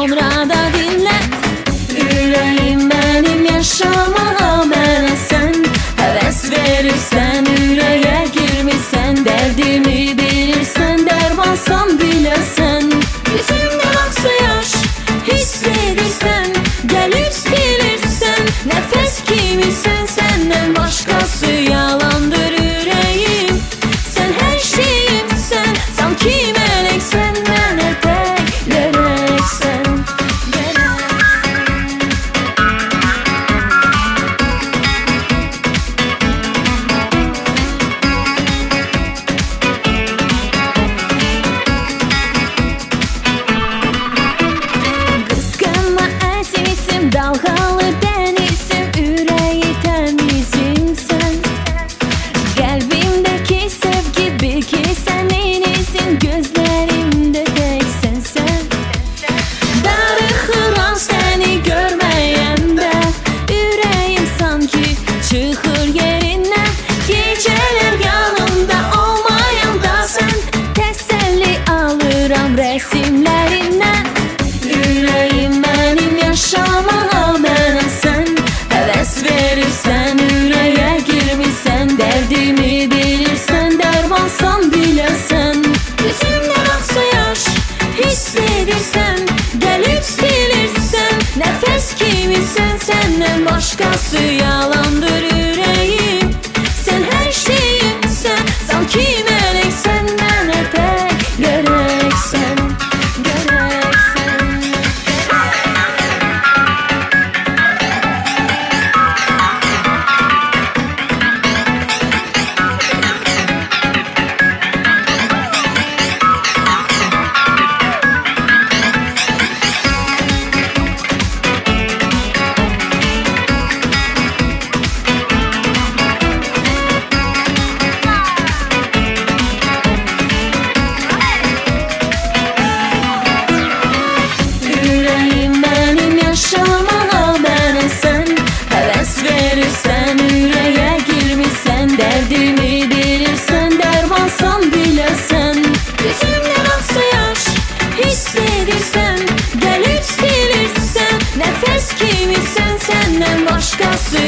sonra da dinle. Yüreğim benim, yaşamağa mənə sən həvəs verirsən, ürəyə girmirsən, dərdimi bilirsən, dərmansan biləsən. Yüzümdən aksa yaş, hiss edirsən, gəlib silirsən, nəfəs kimisən, səndən başqası yalandır ürəyim. Sən hər şeyimsən, sanki mələksən, mənə tək gərəksən. Qısqanma əzizim, dalğalı dənizim, ürəyi təmizimsən. Qəlbimdəki sevgi bil ki sənin izin, gözlərimdə təksən sən. Darıxıram səni görməyəndə, ürəyim sanki çıxır yerindən. Gecələr yanımda olmayanda sən, təsəlli alıram rəsimlərindən. Ürəyim mənim, yaşamağa mənə sən həvəs verirsən, ürəyə girmirsən, dərdimi bilirsən, dərmansan biləsən. Yüzümdən aksa yaş, hiss edirsən, gəlib silirsən, nəfəs kimisən, səndən başqası yalandır ürəyim. Sən hər şeyimsən, sanki mələksən, mənə tək gərəksən. Ürəyim mənim, yaşamağa mənə sən həvəs verirsən, ürəyə girmirsən, dərdimi bilirsən, dərmansan biləsən. Yüzümdən aksa yaş, hiss edirsən, gəlib silirsən, nəfəs kimisən, səndən başqası